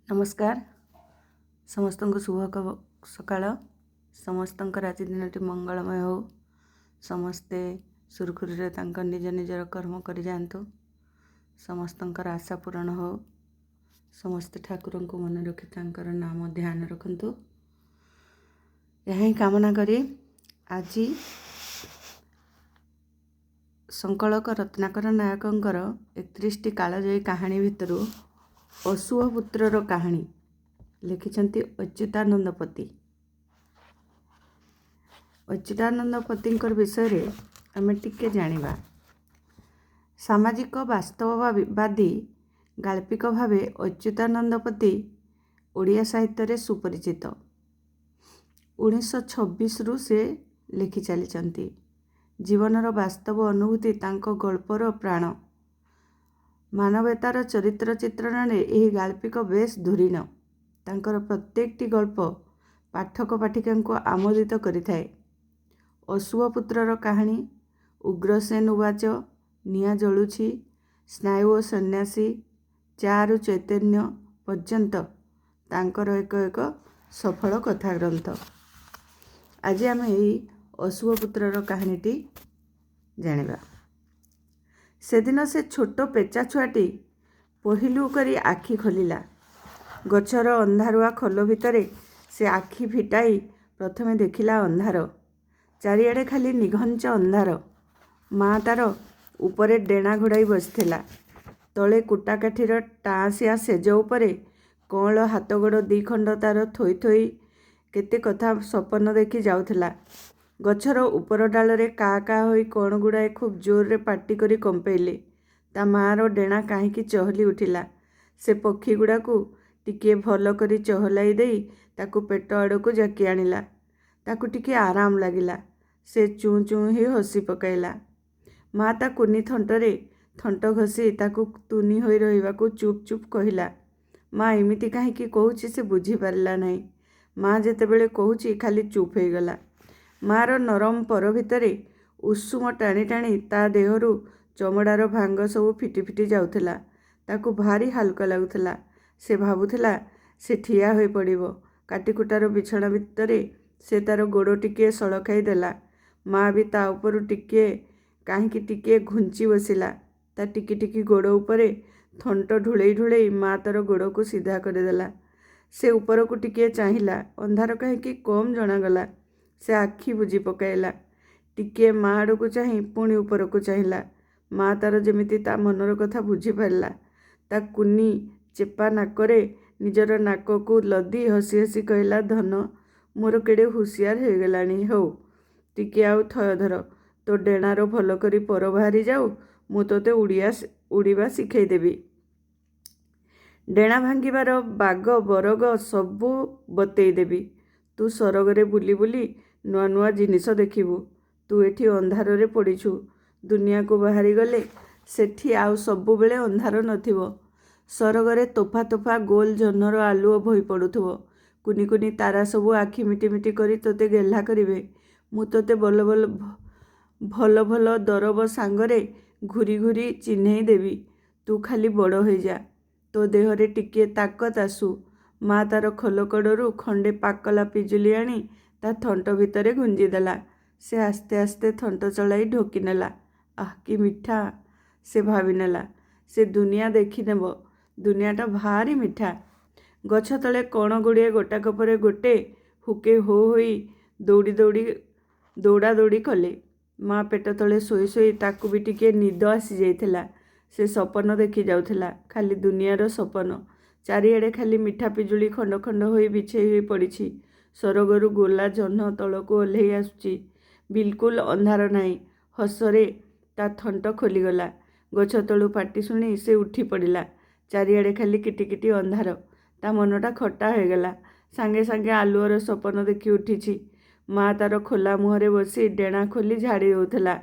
नमस्कार समस्त को शुभ सकाळ समस्त आज दिन मंगलमय हो समस्ते सुरखुरी निज निजर कर्म कर जातु समस्त आशा पूरण हो समस्ते ठाकुर को मन रखी नाम ध्यान रखु यह कामना करी आज संकलक रत्नाकर नायकंकर 31टी कालजयी कहानी भितर अशुभ पुत्रर कहानी लिखिछंती अच्युतानंद पति। अच्युतानंद पतिंकर विषय रे आमे टिके जानिबा। सामाजिक वास्तववादी गाल्पिक भावे अच्युतानंद पति ओडिया साहित्य रे सुपरिचित। 1926 रु से लिखि चलिछंती। जीवनर वास्तव अनुभूति तांको गल्पर प्राण। मानवतार चरित्र चित्रण में यही गाल्पिक बेस धुरीन। तांकर प्रत्येकटी गल्प पाठक पाठिका को आमोदित करिथाए। अशुभ पुत्रर कहानी, उग्रसेन उवाच, निया जलुछि, स्नायु सन्यासी, चारु चैतन्य पर्यंत तांकर एक एक सफल कथा ग्रंथ। आज आम यही अशुभ पुत्रर कहानीटी जानिबा। सेदिन से छोट पेचा छुआटी पहिलू करी आखि खोलिला। गछर अंधारुआ खोल भितरे से आखि फिटाई प्रथमे देखिला अंधार। चारिआडे खाली निघंच अंधार। माँ तार उपरे डेणा घोड़ाई बसिथिला। तले कुटाकाठीर टाँसिया सेज उपरे कौल हाथ गोड़ दी खंड तार थोई थोई केते कथा सपन देखी जाउथिला। गछर उपर डालरे का का होई कौन गुड़ाए खूब जोर रे पाटी करी कंपेइले। ता मार डेणा काहींकी चहली उठिला। से पक्षी गुड़ाकू टिके भल करी चहलाई देई ताकू पेट आड़कू जाकी आनिला। ताकू टिके आराम लागिला। से चूँ चूँ ही हसी पकाइला। माँ ता कुनी थंटरे थंट घसी ताकू तुनी होई रहिबाकू चुप चुप कहिला। माँ एमिति काहींकी कहूची से बुझी पारिला नाही। माँ जेतेबेले कहूची खाली चुप हो गला। मार नरम पर भितरे उषुम टाणी टाणी ता देहरु चमड़ार भांग सबू फिटी फिटी जाउथिला। ताकू भारी हालका लागुथिला। से भाबुथिला से ठिया होई पड़िबो। काटीकुटार बिछଣା भितरे से तार गोड़ टिके सळखाई देला। माँ भी ता उपरु टिके काहींकी टिके घुंची बसिला। ता टिकी टिकी गोड़ उपरे थंट ढुळेई ढुळेई माँ तार गोड़ को सीधा करदेला। से ऊपर को टिके चाहिला। अंधार काहींकी कम जणागला। से आखि बुझी पकाइला। टिके माँ आड़ को चाही पुणी ऊपर को चाहिला। माँ तार जेमिति ता मनर कथा बुझी पारिला। ता कुनी चेपा नाकरे निजर नाक को लदी हसी हसी कहला, धन मोर केड़े हुसियार हो गलानी। हो टिके आउ थय धर, तो डेणार भल करी पर बाहरी जाऊ, मु तोते उड़ीबा शिखई देबी। डेणा भांगिबार बाग बरग सबू बतेई देबी। तू सरगरे बुली बुली नुआ नुआ जिनिस देखिबू। तू एठी अंधारे पड़ीछु। दुनिया को बाहरी गले सेठी आउ सबु बेले अंधार नथिबो। सरगरे तोफा तोफा गोल जह्नर आलुओ भई पड़ुथुबो। कुनी कुनी तारा सबू आखि मिटी मिटी करी तोते गेल्हा करिवे। मु तोते भल भल दरब सांगरे घूरी घूरी चिन्हई देबी। तू खाली बड़ हो जा। तो देहरे टिके ताकत आसु। माँ तार खोलकड़रू खंडे पाकला पिजुली आनी ता थंट भितरे गुंजी देला। से आस्ते आस्ते थंट चलाई ढोकी नेला। आह कि मिठा से भावी नेला। से दुनिया देखी नेब। दुनियाटा भारी मिठा। गछ तले कण गुड़िए गोटाक परे गोटे हुके हो होई दौड़ा दौड़ी कले। माँ पेट तले शोई शोई ताकू भी टिके निद आसी जाइथिला। से सपन देखी जाउथिला। खाली दुनियार सपन। चारिआडे खाली मिठा पिजुली खंड खंड होई बिछेई होई पड़िछि। सरगरु गोला जह्न तलको ओह्लेई आसुछि। बिल्कुल अंधार नाही। हसरे ता थंट खोलीगला। गछ तलू पाटी शुणी से उठी पड़िला। चारिआडे खाली किटिकिटी अंधार। ता मनटा खट्टा हो गला। सांगे सांगे आलुअर सपन देखी उठिछि। माँ तार खोला मुहरे बसी डेणा खोली झाड़ी दउथिला।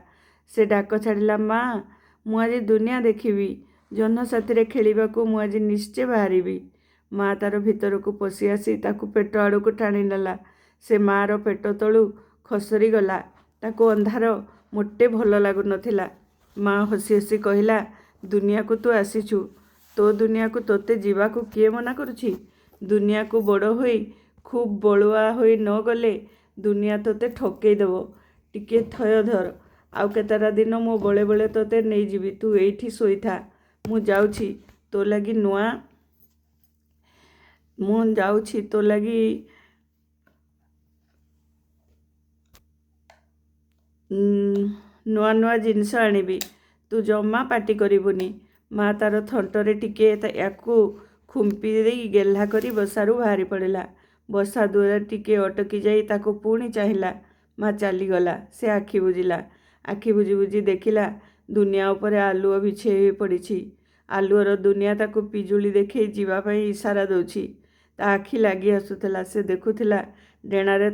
से डाक छाड़िला, माँ मु आज दुनिया देखिबी। जह्न साथीरे खेलिबाकू मु आज निश्चय बाहरिबी। माँ तार भितर को पशि आसी ताकू पेट आड़कू टाणी नेला। से मार पेट तलू खसरी गला। ताकू अंधार मोटे भल लागु नथिला। माँ हसी हसी कहला, दुनिया को तू आसीछु। ତୋ ଦୁନିଆକୁ ତୋତେ ଯିବାକୁ କିଏ ମନା କରୁଛି? ଦୁନିଆକୁ ବଡ଼ ହୋଇ ଖୁବ୍ ବଳୁଆ ହୋଇ ନ ଗଲେ ଦୁନିଆ ତୋତେ ଠକେଇ ଦେବ। ଟିକେ ଥୟ ଧର। ଆଉ କେତେଟା ଦିନ ମୁଁ ବଳେ ବଳେ ତୋତେ ନେଇଯିବି। ତୁ ଏଇଠି ଶୋଇଥା। ମୁଁ ଯାଉଛି ତୋ ଲାଗି ନୂଆ ନୂଆ ଜିନିଷ ଆଣିବି। ତୁ ଜମା ପାଟି କରିବୁନି। ମା ତାର ଥଣ୍ଟରେ ଟିକେ ୟାକୁ ଖୁମ୍ପି ଦେଇ ଗେହ୍ଲା କରି ବସାରୁ ବାହାରି ପଡ଼ିଲା। ବସା ଦୂରରେ ଟିକେ ଅଟକି ଯାଇ ତାକୁ ପୁଣି ଚାହିଁଲା। ମା ଚାଲିଗଲା। ସେ ଆଖି ବୁଜିଲା। ଆଖି ବୁଜି ବୁଜି ଦେଖିଲା ଦୁନିଆ ଉପରେ ଆଲୁଅ ବିଛେଇ ହୋଇ ପଡ଼ିଛି। ଆଲୁଅର ଦୁନିଆ ତାକୁ ପିଜୁଳି ଦେଖେଇ ଯିବା ପାଇଁ ଇସାରା ଦେଉଛି। ତା ଆଖି ଲାଗି ଆସୁଥିଲା। ସେ ଦେଖୁଥିଲା ଡେଣାରେ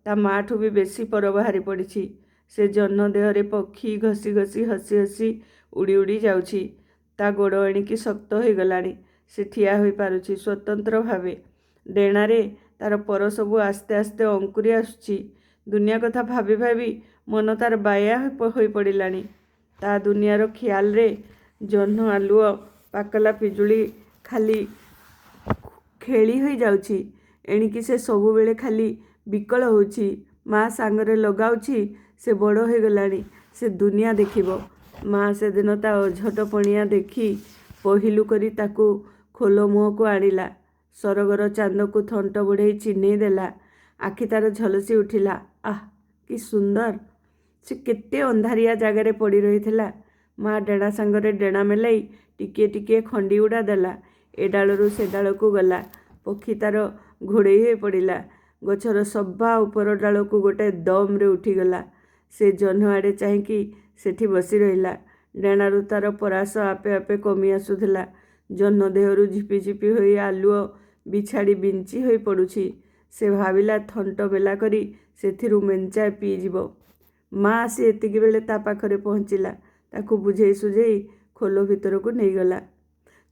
ତା ମାଠୁ ବି ବେଶୀ ପର ବାହାରି ପଡ଼ିଛି। ସେ ଜହ୍ନ ଦେହରେ ପକ୍ଷୀ ଘଷି ଘଷି ହସି ହସି ଉଡ଼ି ଉଡ଼ି ଯାଉଛି। ତା ଗୋଡ଼ ଏଣିକି ଶକ୍ତ ହୋଇଗଲାଣି। ସେ ଠିଆ ହୋଇପାରୁଛି ସ୍ୱତନ୍ତ୍ର ଭାବେ। ଡେଣାରେ ତାର ପର ସବୁ ଆସ୍ତେ ଆସ୍ତେ ଅଙ୍କୁରି ଆସୁଛି। ଦୁନିଆ କଥା ଭାବି ଭାବି ମନ ତାର ବାୟା ହୋଇପଡ଼ିଲାଣି। ତା ଦୁନିଆର ଖିଆଲରେ ଜହ୍ନ ଆଲୁଅ ପାକଲା ପିଜୁଳି ଖାଲି ଖେଳି ହୋଇଯାଉଛି। ଏଣିକି ସେ ସବୁବେଳେ ଖାଲି ବିକଳ ହେଉଛି। ମା ସାଙ୍ଗରେ ଲଗାଉଛି। ସେ ବଡ଼ ହୋଇଗଲାଣି। ସେ ଦୁନିଆ ଦେଖିବ। ମା ସେଦିନ ତା ଅଝଟ ପଣିଆ ଦେଖି ପହିଲୁ କରି ତାକୁ ଖୋଲ ମୁହଁକୁ ଆଣିଲା। ସରଗର ଚାନ୍ଦକୁ ଥଣ୍ଟ ବଢ଼େଇ ଚିହ୍ନେଇ ଦେଲା। ଆଖି ତାର ଝଲସି ଉଠିଲା। ଆଃ କି ସୁନ୍ଦର! ସେ କେତେ ଅନ୍ଧାରିଆ ଜାଗାରେ ପଡ଼ି ରହିଥିଲା। ମା ଡେଣା ସାଙ୍ଗରେ ଡେଣା ମେଲାଇ ଟିକିଏ ଟିକିଏ ଖଣ୍ଡି ଉଡ଼ା ଦେଲା। ଏ ଡାଳରୁ ସେ ଡାଳକୁ ଗଲା। ପକ୍ଷୀ ତାର ଘୋଡ଼େଇ ହୋଇ ପଡ଼ିଲା। ଗଛର ସବା ଉପର ଡାଳକୁ ଗୋଟାଏ ଦମ୍ରେ ଉଠିଗଲା। ସେ ଜହ୍ନ ଆଡ଼େ ଚାହିଁକି ସେଠି ବସି ରହିଲା। ଡେଣାରୁ ତାର ପରାସ ଆପେ ଆପେ କମି ଆସୁଥିଲା। ଜହ୍ନ ଦେହରୁ ଝିପି ଝିପି ହୋଇ ଆଲୁଅ ବିଛାଡ଼ି ବିଞ୍ଚି ହୋଇ ପଡ଼ୁଛି। ସେ ଭାବିଲା ଥଣ୍ଟ ମେଲା କରି ସେଥିରୁ ମେଞ୍ଚାଏ ପିଇଯିବ। ମା ଆସି ଏତିକିବେଳେ ତା ପାଖରେ ପହଞ୍ଚିଲା। ତାକୁ ବୁଝେଇ ସୁଝେଇ ଖୋଲ ଭିତରକୁ ନେଇଗଲା।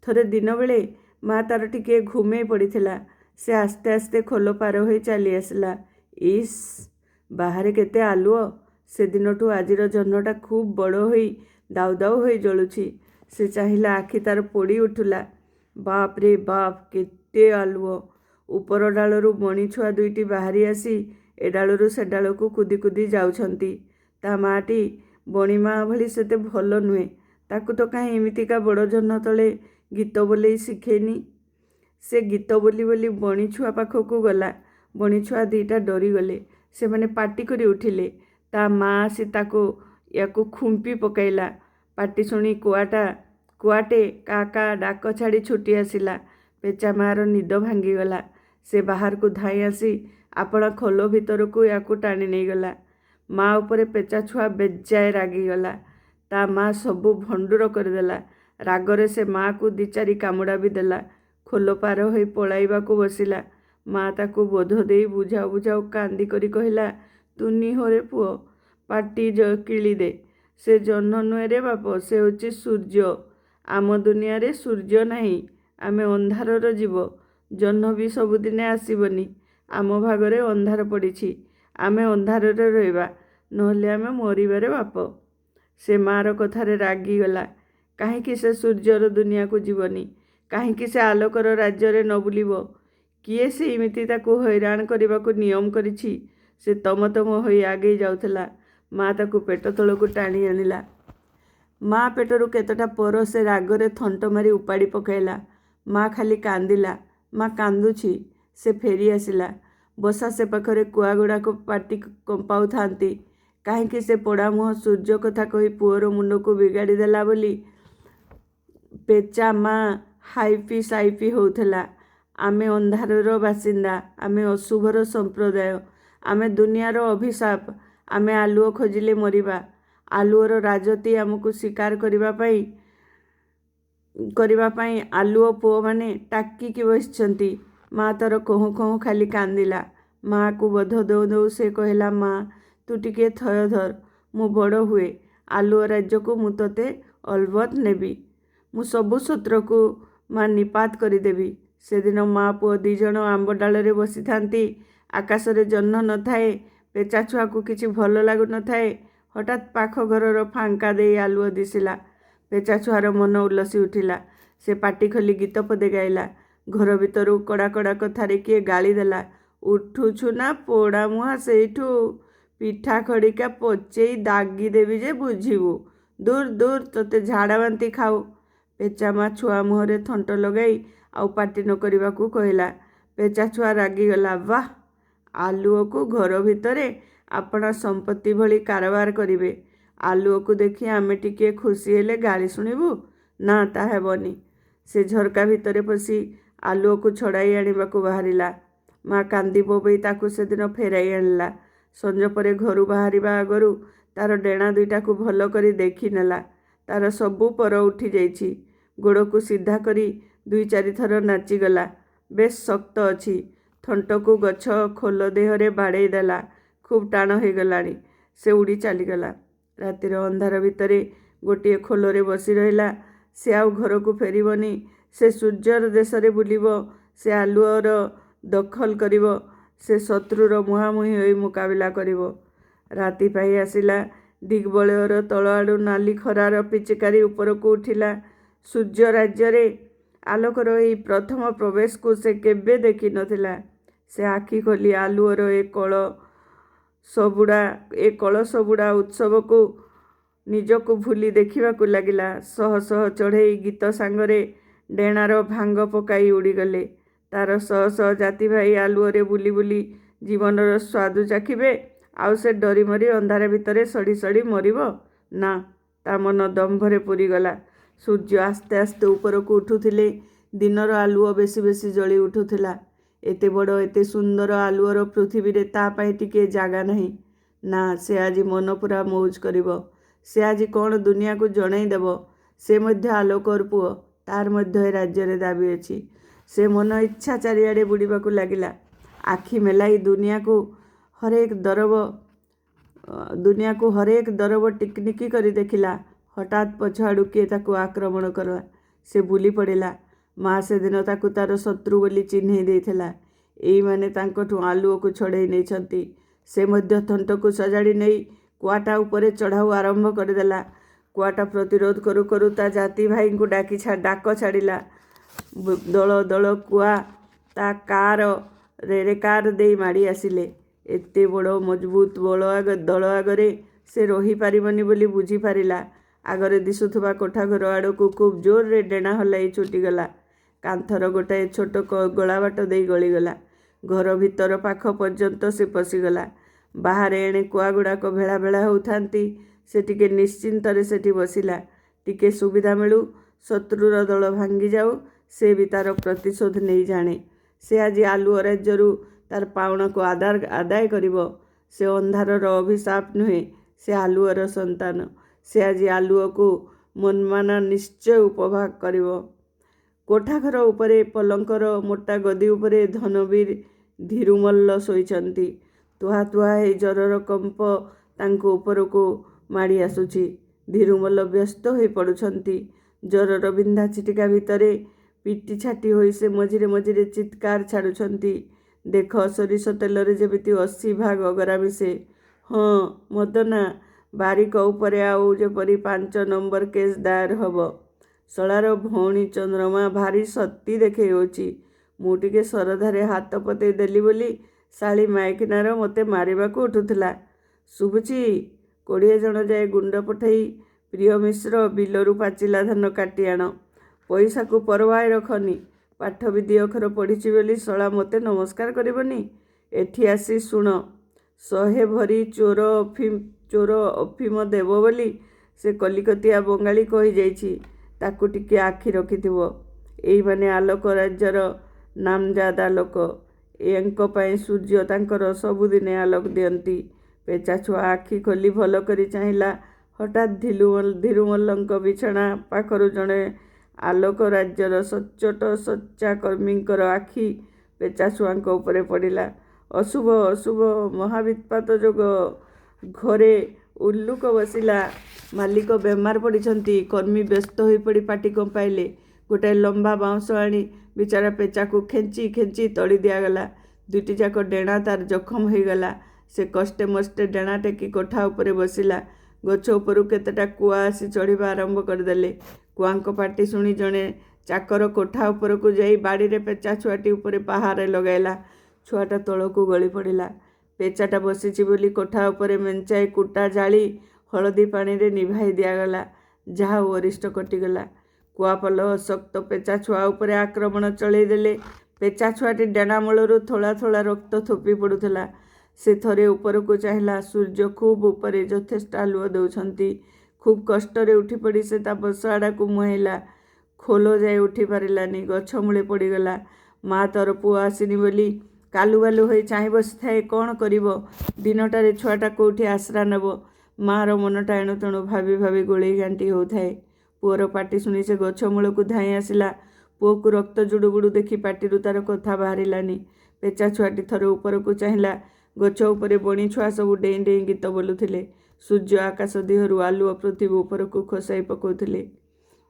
ଥରେ ଦିନବେଳେ ମା ତାର ଟିକିଏ ଘୁମେଇ ପଡ଼ିଥିଲା। ସେ ଆସ୍ତେ ଆସ୍ତେ ଖୋଲ ପାର ହୋଇ ଚାଲି ଆସିଲା। ଇସ୍, ବାହାରେ କେତେ ଆଲୁଅ! ସେଦିନଠୁ ଆଜିର ଜହ୍ନଟା ଖୁବ୍ ବଡ଼ ହୋଇ ଦାଉ ଦାଉ ହୋଇ ଜଳୁଛି। ସେ ଚାହିଁଲା। ଆଖି ତାର ପୋଡ଼ି ଉଠିଲା। ବାପ୍ ରେ ବାପ୍, କେତେ ଆଲୁଅ! ଉପର ଡାଳରୁ ବଣି ଛୁଆ ଦୁଇଟି ବାହାରି ଆସି ଏ ଡାଳରୁ ସେ ଡାଳକୁ କୁଦି କୁଦି ଯାଉଛନ୍ତି। ତା ମାଟି ବଣି ମା ଭଳି ସେତେ ଭଲ ନୁହେଁ। ତାକୁ ତ କାହିଁ ଏମିତିକା ବଡ଼ ଜହ୍ନ ତଳେ ଗୀତ ବୋଲେଇ ଶିଖେଇନି। ସେ ଗୀତ ବୋଲି ବୋଲି ବଣି ଛୁଆ ପାଖକୁ ଗଲା। ବଣି ଛୁଆ ଦିଟା ଡରିଗଲେ। ସେମାନେ ପାଟି କରି ଉଠିଲେ। ତା ମା ଆସି ୟାକୁ ଖୁମ୍ପି ପକାଇଲା। ପାଟି ଶୁଣି କୁଆଟେ କା କା ଡାକ ଛାଡ଼ି ଛୁଟି ଆସିଲା। ପେଚା ମାଆର ନିଦ ଭାଙ୍ଗିଗଲା। ସେ ବାହାରକୁ ଧାଇଁ ଆସି ଆପଣା ଖୋଲ ଭିତରକୁ ୟାକୁ ଟାଣି ନେଇଗଲା। ମା ଉପରେ ପେଚା ଛୁଆ ବେଜାଏ ରାଗିଗଲା। ତା ମା ସବୁ ଭଣ୍ଡୁର କରିଦେଲା। ରାଗରେ ସେ ମାକୁ ଦି ଚାରି କାମୁଡ଼ା ବି ଦେଲା। ଖୋଲ ପାର ହୋଇ ପଳାଇବାକୁ ବସିଲା। ମା ତାକୁ ବୋଧ ଦେଇ ବୁଝାଉ ବୁଝାଉ କାନ୍ଦି କରି କହିଲା, ତୁନି ହୋରେ ପୁଅ, ପାଟି କିଳିଦେ। ସେ ଜହ୍ନ ନୁହେଁ ରେ ବାପ, ସେ ହେଉଛି ସୂର୍ଯ୍ୟ। ଆମ ଦୁନିଆରେ ସୂର୍ଯ୍ୟ ନାହିଁ। ଆମେ ଅନ୍ଧାରର ଜୀବ। ଜହ୍ନ ବି ସବୁଦିନେ ଆସିବନି। ଆମ ଭାଗରେ ଅନ୍ଧାର ପଡ଼ିଛି। ଆମେ ଅନ୍ଧାରରେ ରହିବା, ନହେଲେ ଆମେ ମରିବାରେ ବାପ। ସେ ମାର କଥାରେ ରାଗିଗଲା। କାହିଁକି ସେ ସୂର୍ଯ୍ୟର ଦୁନିଆକୁ ଯିବନି? କାହିଁକି ସେ ଆଲୋକର ରାଜ୍ୟରେ ନ ବୁଲିବ? କିଏ ସେ ଏମିତି ତାକୁ ହଇରାଣ କରିବାକୁ ନିୟମ କରିଛି? ସେ ତମ ହୋଇ ଆଗେଇ ଯାଉଥିଲା। ମା ତାକୁ ପେଟ ତଳକୁ ଟାଣି ଆଣିଲା। ମା ପେଟରୁ କେତେଟା ପର ସେ ରାଗରେ ଥଣ୍ଟ ମାରି ଉପାଡ଼ି ପକାଇଲା। ମା ଖାଲି କାନ୍ଦିଲା। ମା କାନ୍ଦୁଛି। ସେ ଫେରି ଆସିଲା। ବସା ସେ ପାଖରେ କୁଆଗୁଡ଼ାକ ପାଟି କମ୍ପାଉଥାନ୍ତି। କାହିଁକି ସେ ପୋଡ଼ାମୁହଁ ସୂର୍ଯ୍ୟ କଥା କହି ପୁଅର ମୁଣ୍ଡକୁ ବିଗାଡ଼ି ଦେଲା ବୋଲି ପେଚା ମା ହାଇପି ସାଇପି ହେଉଥିଲା। ଆମେ ଅନ୍ଧାରର ବାସିନ୍ଦା। ଆମେ ଅଶୁଭର ସମ୍ପ୍ରଦାୟ। ଆମେ ଦୁନିଆର ଅଭିଶାପ। ଆମେ ଆଲୁଅ ଖୋଜିଲେ ମରିବା। ଆଲୁଅର ରାଜତି ଆମକୁ ଶିକାର କରିବା ପାଇଁ ଆଲୁଅ ପୁଅମାନେ ଟାକିକି ବସିଛନ୍ତି। ମା ତାର କହୁଁ କହୁଁ ଖାଲି କାନ୍ଦିଲା। ମାକୁ ବୋଧ ଦେଉ ଦେଉ ସେ କହିଲା, ମା, ତୁ ଟିକେ ଥୟ ଧର। ମୁଁ ବଡ଼ ହୁଏ। ଆଲୁଅ ରାଜ୍ୟକୁ ମୁଁ ତୋତେ ଅଲବତ୍ ନେବି। ମୁଁ ସବୁ ଶତ୍ରୁକୁ ମା ନିପାତ କରିଦେବି। ସେଦିନ ମା ପୁଅ ଦି ଜଣ ଆମ୍ବ ଡାଳରେ ବସିଥାନ୍ତି। ଆକାଶରେ ଜହ୍ନ ନଥାଏ। ପେଚା ଛୁଆକୁ କିଛି ଭଲ ଲାଗୁନଥାଏ। ହଠାତ୍ ପାଖ ଘରର ଫାଙ୍କା ଦେଇ ଆଲୁଅ ଦିଶିଲା। ପେଚା ଛୁଆର ମନ ଉଲସି ଉଠିଲା। ସେ ପାଟି ଖୋଲି ଗୀତ ପଦେ ଗାଇଲା। ଘର ଭିତରୁ କଡ଼ା କଡ଼ା କଥାରେ କିଏ ଗାଳି ଦେଲା। ଉଠୁଛୁ ନା ପୋଡ଼ା ମୁହାଁ ସେଇଠୁ, ପିଠା ଖଡ଼ିକା ପଚେଇ ଦାଗି ଦେବି ଯେ ବୁଝିବୁ। ଦୂର ଦୂର, ତୋତେ ଝାଡ଼ା ବାନ୍ତି ଖାଉ। ପେଚାମା ଛୁଆ ମୁହଁରେ ଥଣ୍ଟ ଲଗାଇ ଆଉ ପାଟି ନ କରିବାକୁ କହିଲା। ପେଚା ଛୁଆ ରାଗିଗଲା। ବାଃ, ଆଲୁଅକୁ ଘର ଭିତରେ ଆପଣା ସମ୍ପତ୍ତି ଭଳି କାରବାର କରିବେ। ଆଲୁଅକୁ ଦେଖି ଆମେ ଟିକିଏ ଖୁସି ହେଲେ ଗାଳି ଶୁଣିବୁ? ନା, ତା ହେବନି। ସେ ଝରକା ଭିତରେ ପଶି ଆଲୁଅକୁ ଛଡ଼ାଇ ଆଣିବାକୁ ବାହାରିଲା। ମା କାନ୍ଦି ବୋବେଇ ତାକୁ ସେଦିନ ଫେରାଇ ଆଣିଲା। ସଞ୍ଜ ପରେ ଘରୁ ବାହାରିବା ଆଗରୁ ତାର ଡେଣା ଦୁଇଟାକୁ ଭଲ କରି ଦେଖିନେଲା। ତାର ସବୁ ପର ଉଠି ଯାଇଛି। ଗୋଡ଼କୁ ସିଧା କରି 2-4 ଥର ନାଚିଗଲା। ବେଶ୍ ଶକ୍ତ ଅଛି। ଥଣ୍ଟକୁ ଗଛ ଖୋଲ ଦେହରେ ବାଡ଼େଇ ଦେଲା। ଖୁବ୍ ଟାଣ ହୋଇଗଲାଣି। ସେ ଉଡ଼ି ଚାଲିଗଲା। ରାତିର ଅନ୍ଧାର ଭିତରେ ଗୋଟିଏ ଖୋଲରେ ବସି ରହିଲା। ସେ ଆଉ ଘରକୁ ଫେରିବନି। ସେ ସୂର୍ଯ୍ୟର ଦେଶରେ ବୁଲିବ। ସେ ଆଲୁଅର ଦଖଲ କରିବ। ସେ ଶତ୍ରୁର ମୁହାଁମୁହିଁ ହୋଇ ମୁକାବିଲା କରିବ। ରାତି ପାହି ଆସିଲା। ଦିଗ୍ବଳୟର ତଳଆଡ଼ୁ ନାଲି ଖରାର ପିଚିକାରି ଉପରକୁ ଉଠିଲା। ସୂର୍ଯ୍ୟ ରାଜ୍ୟରେ ଆଲୋକର ଏହି ପ୍ରଥମ ପ୍ରବେଶକୁ ସେ କେବେ ଦେଖିନଥିଲା। ସେ ଆଖି ଖୋଲି ଆଲୁଅର ଏ କଳସବୁଡ଼ା ଉତ୍ସବକୁ ନିଜକୁ ଭୁଲି ଦେଖିବାକୁ ଲାଗିଲା। ଶହ ଶହ ଚଢ଼େଇ ଗୀତ ସାଙ୍ଗରେ ଡେଣାର ଭାଙ୍ଗ ପକାଇ ଉଡ଼ିଗଲେ। ତାର ଶହ ଶହ ଜାତି ଭାଇ ଆଲୁଅରେ ବୁଲି ବୁଲି ଜୀବନର ସ୍ୱାଦୁ ଚାଖିବେ। ଆଉ ସେ ଡରି ମରି ଅନ୍ଧାର ଭିତରେ ସଢ଼ି ସଢ଼ି ମରିବ? ନା, ତା ମନ ଦମ୍ଭରେ ପୂରିଗଲା। ସୂର୍ଯ୍ୟ ଆସ୍ତେ ଆସ୍ତେ ଉପରକୁ ଉଠୁଥିଲେ। ଦିନର ଆଲୁଅ ବେଶୀ ବେଶୀ ଜଳି ଉଠୁଥିଲା। ଏତେ ବଡ଼ ଏତେ ସୁନ୍ଦର ଆଲୁଅର ପୃଥିବୀରେ ତା ପାଇଁ ଟିକିଏ ଜାଗା ନାହିଁ। ନା, ସେ ଆଜି ମନ ପୂରା ମଉଜ କରିବ। ସେ ଆଜି କ'ଣ ଦୁନିଆକୁ ଜଣାଇ ଦେବ। ସେ ମଧ୍ୟ ଆଲୋକର ପୁଅ। ତାର ମଧ୍ୟ ଏ ରାଜ୍ୟରେ ଦାବୀ ଅଛି। ସେ ମନ ଇଚ୍ଛା ଚାରିଆଡ଼େ ବୁଡ଼ିବାକୁ ଲାଗିଲା। ଆଖି ମେଲାଇ ଦୁନିଆକୁ ହରେକ ଦରବ ଟିକିନିକି କରି ଦେଖିଲା। ହଠାତ୍ ପଛଆଡ଼ୁ କିଏ ତାକୁ ଆକ୍ରମଣ କଲା। ସେ ବୁଲି ପଡ଼ିଲା। ମା ସେଦିନ ତାକୁ ତାର ଶତ୍ରୁ ବୋଲି ଚିହ୍ନେଇ ଦେଇଥିଲା। ଏଇମାନେ ତାଙ୍କଠୁ ଆଲୁଅକୁ ଛଡ଼େଇ ନେଇଛନ୍ତି। ସେ ମଧ୍ୟ ଥଣ୍ଟକୁ ସଜାଡ଼ି ନେଇ କୁଆଟା ଉପରେ ଚଢ଼ାଉ ଆରମ୍ଭ କରିଦେଲା। କୁଆଟା ପ୍ରତିରୋଧ କରୁ କରୁ ତା ଜାତି ଭାଇଙ୍କୁ ଡାକ ଛାଡ଼ିଲା। ଦଳ ଦଳ କୁଆ ତା ରେରେକାର ଦେଇ ମାଡ଼ି ଆସିଲେ। ଏତେ ବଡ଼ ମଜବୁତ ଦଳ ଆଗରେ ସେ ରହିପାରିବନି ବୋଲି ବୁଝିପାରିଲା। ଆଗରେ ଦିଶୁଥିବା କୋଠାଘର ଆଡ଼କୁ ଖୁବ୍ ଜୋରରେ ଡେଣା ହଲାଇ ଛୁଟିଗଲା। କାନ୍ଥର ଗୋଟାଏ ଛୋଟ ଗଳାବାଟ ଦେଇ ଗଳିଗଲା। ଘର ଭିତର ପାଖ ପର୍ଯ୍ୟନ୍ତ ସେ ପଶିଗଲା। ବାହାରେ ଏଣେ କୁଆଗୁଡ଼ାକ ଭେଳା ଭେଳା ହେଉଥାନ୍ତି। ସେ ଟିକେ ନିଶ୍ଚିନ୍ତରେ ସେଠି ବସିଲା। ଟିକେ ସୁବିଧା ମିଳୁ, ଶତ୍ରୁର ଦଳ ଭାଙ୍ଗିଯାଉ, ସେ ବି ତାର ପ୍ରତିଶୋଧ ନେଇ ଜାଣେ। ସେ ଆଜି ଆଲୁଅ ରାଜ୍ୟରୁ ତାର ପାଉଣାକୁ ଆଦାୟ କରିବ। ସେ ଅନ୍ଧାରର ଅଭିଶାପ ନୁହେଁ, ସେ ଆଲୁଅର ସନ୍ତାନ। ସେ ଆଜି ଆଲୁଅକୁ ମନମାନା ନିଶ୍ଚୟ ଉପଭୋଗ କରିବ। କୋଠାଘର ଉପରେ ପଲଙ୍କର ମୋଟା ଗଦି ଉପରେ ଧନବୀର ଧୀରୁମଲ୍ଲ ଶୋଇଛନ୍ତି। ତୁହା ତୁହା ହେଇ ଜ୍ୱରର କମ୍ପ ତାଙ୍କୁ ଉପରକୁ ମାଡ଼ି ଆସୁଛି। ଧୀରୁମଲ୍ଲ ବ୍ୟସ୍ତ ହୋଇ ପଡ଼ୁଛନ୍ତି। ଜ୍ୱରର ବିନ୍ଧା ଛିଟିକା ଭିତରେ ପିଟି ଛାଟି ହୋଇ ସେ ମଝିରେ ମଝିରେ ଚିତ୍କାର ଛାଡ଼ୁଛନ୍ତି। ଦେଖ, ସୋରିଷ ତେଲରେ ଯେମିତି 80 ଭାଗ ଅଗରା ମିଶେ। ହଁ ମଦନା, ବାରିକ ଉପରେ ଆଉ ଯେପରି 5 ନମ୍ବର କେସ୍ ଦାୟର ହବ। ଶଳାର ଭଉଣୀ ଚନ୍ଦ୍ରମା ଭାରି ସତୀ ଦେଖେଇଉଛି। ମୁଁ ଟିକେ ଶରଧାରେ ହାତ ପତେଇ ଦେଲି ବୋଲି ଶାଳୀ ମାଇକିନାର ମୋତେ ମାରିବାକୁ ଉଠୁଥିଲା। ଶୁଭୁଛି? 20 ଜଣ ଯାଏ ଗୁଣ୍ଡ ପଠେଇ ପ୍ରିୟ ମିଶ୍ର ବିଲରୁ ପାଚିଲା ଧାନ କାଟି ଆଣ। ପଇସାକୁ ପରବାଏ ରଖନି। ପାଠ ବି 2 ଅକ୍ଷର ପଢ଼ିଛି ବୋଲି ଶଳା ମୋତେ ନମସ୍କାର କରିବନି। ଏଠି ଆସି ଶୁଣ। 100 ଭରି ଚୋର ଅଫିମ ଦେବ ବୋଲି ସେ କଲିକତିଆ ବଙ୍ଗାଳୀ କହିଯାଇଛି। ତାକୁ ଟିକେ ଆଖି ରଖିଥିବ। ଏଇମାନେ ଆଲୋକ ରାଜ୍ୟର ନାମଜାଦା ଲୋକ। ଏଙ୍କ ପାଇଁ ସୂର୍ଯ୍ୟ ତାଙ୍କର ସବୁଦିନେ ଆଲୋକ ଦିଅନ୍ତି। ପେଚା ଛୁଆ ଆଖି ଖୋଲି ଭଲ କରି ଚାହିଁଲା। ହଠାତ୍ ଧୀରୁମଲ୍ଲଙ୍କ ବିଛଣା ପାଖରୁ ଜଣେ ଆଲୋକ ରାଜ୍ୟର ସଚ୍ଚୋଟ ସଚ୍ଚା କର୍ମୀଙ୍କର ଆଖି ପେଚା ଛୁଆଙ୍କ ଉପରେ ପଡ଼ିଲା। ଅଶୁଭ ଅଶୁଭ ମହାବିତ୍ପାତ ଯୋଗ। ଘରେ ଉଲ୍ଲୁକ ବସିଲା। ମାଲିକ ବେମାର ପଡ଼ିଛନ୍ତି। କର୍ମୀ ବ୍ୟସ୍ତ ହୋଇପଡ଼ି ପାଟି କମ୍ପାଇଲେ। ଗୋଟାଏ ଲମ୍ବା ବାଉଁଶ ଆଣି ବିଚରା ପେଚାକୁ ଖେଞ୍ଚି ଖେଞ୍ଚି ତଡ଼ି ଦିଆଗଲା। 2ଟି ଯାକ ଡେଣା ତାର ଜଖମ ହୋଇଗଲା। ସେ କଷ୍ଟେ ମଷ୍ଟେ ଡେଣା ଟେକି କୋଠା ଉପରେ ବସିଲା। ଗଛ ଉପରୁ କେତେଟା କୁଆ ଆସି ଚଢ଼ିବା ଆରମ୍ଭ କରିଦେଲେ। କୁଆଙ୍କ ପାଟି ଶୁଣି ଜଣେ ଚାକର କୋଠା ଉପରକୁ ଯାଇ ବାଡ଼ିରେ ପେଚା ଛୁଆଟି ଉପରେ ପାହାରେ ଲଗାଇଲା। ଛୁଆଟା ତଳକୁ ଗଳି ପଡ଼ିଲା। ପେଚାଟା ବସିଛି ବୋଲି କୋଠା ଉପରେ ମେଞ୍ଚାଏ କୁଟା ଜାଳି ହଳଦୀ ପାଣିରେ ନିଭାଇ ଦିଆଗଲା। ଯାହା ହଉ ଅରିଷ୍ଟ କଟିଗଲା। କୁଆପଲ ଅଶକ୍ତ ପେଚା ଛୁଆ ଉପରେ ଆକ୍ରମଣ ଚଳେଇ ଦେଲେ। ପେଚା ଛୁଆଟି ଡେଣା ମୂଳରୁ ଥୋଳା ଥୋଳା ରକ୍ତ ଥୋପି ପଡ଼ୁଥିଲା। ସେ ଥରେ ଉପରକୁ ଚାହିଁଲା। ସୂର୍ଯ୍ୟ ଖୁବ୍ ଉପରେ, ଯଥେଷ୍ଟ ଆଲୁଅ ଦେଉଛନ୍ତି। ଖୁବ୍ କଷ୍ଟରେ ଉଠି ପଡ଼ି ସେ ତା ବସା ଆଡ଼କୁ ମୁହାଁଇଲା। ଖୋଲ ଯାଇ ଉଠି ପାରିଲାନି, ଗଛ ମୂଳେ ପଡ଼ିଗଲା। ମା ତୋର ପୁଅ ଆସିନି ବୋଲି କାଲୁବାଲୁ ହୋଇ ଚାହିଁ ବସିଥାଏ। କ'ଣ କରିବ? ଦିନଟାରେ ଛୁଆଟା କେଉଁଠି ଆଶ୍ରା ନେବ? ମା'ର ମନଟା ଏଣୁ ତେଣୁ ଭାବି ଭାବି ଗୋଳେଇ ଘାଣ୍ଟି ହେଉଥାଏ। ପୁଅର ପାଟି ଶୁଣି ସେ ଗଛ ମୂଳକୁ ଧାଇଁ ଆସିଲା। ପୁଅକୁ ରକ୍ତ ଜୁଡ଼ୁବୁଡ଼ୁ ଦେଖି ପାଟିରୁ ତାର କଥା ବାହାରିଲାନି। ପେଚା ଛୁଆଟି ଥରେ ଉପରକୁ ଚାହିଁଲା। ଗଛ ଉପରେ ବଣି ଛୁଆ ସବୁ ଡେଇଁ ଡେଇଁ ଗୀତ ବୋଲୁଥିଲେ। ସୂର୍ଯ୍ୟ ଆକାଶ ଦିହରୁ ଆଲୁଅ ପୃଥିବୀ ଉପରକୁ ଖସାଇ ପକାଉଥିଲେ।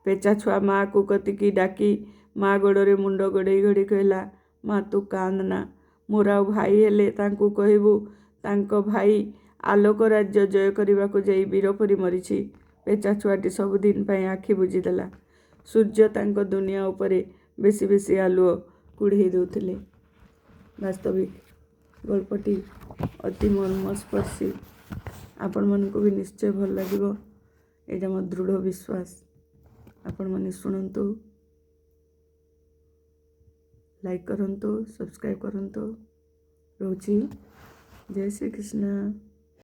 ପେଚା ଛୁଆ ମା'କୁ କତିକି ଡାକି ମା' ଗୋଡ଼ରେ ମୁଣ୍ଡ ଗଡ଼େଇ ଗଡ଼ି କହିଲା, ମା' ତୁ କାନ୍ଦନା। ମୋର ଆଉ ଭାଇ ହେଲେ ତାଙ୍କୁ କହିବୁ, ତାଙ୍କ ଭାଇ ଆଲୋକ ରାଜ୍ୟ ଜୟ କରିବାକୁ ଯାଇ ବୀର ପରି ମରିଛି। ପେଚା ଛୁଆଟି ସବୁଦିନ ପାଇଁ ଆଖି ବୁଜିଦେଲା। ସୂର୍ଯ୍ୟ ତାଙ୍କ ଦୁନିଆ ଉପରେ ବେଶୀ ବେଶୀ ଆଲୁଅ କୁଢ଼େଇ ଦେଉଥିଲେ। ବାସ୍ତବିକ ଗଳ୍ପଟି ଅତି ମର୍ମସ୍ପର୍ଶୀ। ଆପଣମାନଙ୍କୁ ବି ନିଶ୍ଚୟ ଭଲ ଲାଗିବ, ଏଇଟା ମୋ ଦୃଢ଼ ବିଶ୍ୱାସ। ଆପଣମାନେ ଶୁଣନ୍ତୁ, ଲାଇକ୍ କରନ୍ତୁ, ସବସ୍କ୍ରାଇବ୍ କରନ୍ତୁ। ରହୁଛି। ଜୟ ଶ୍ରୀକୃଷ୍ଣ।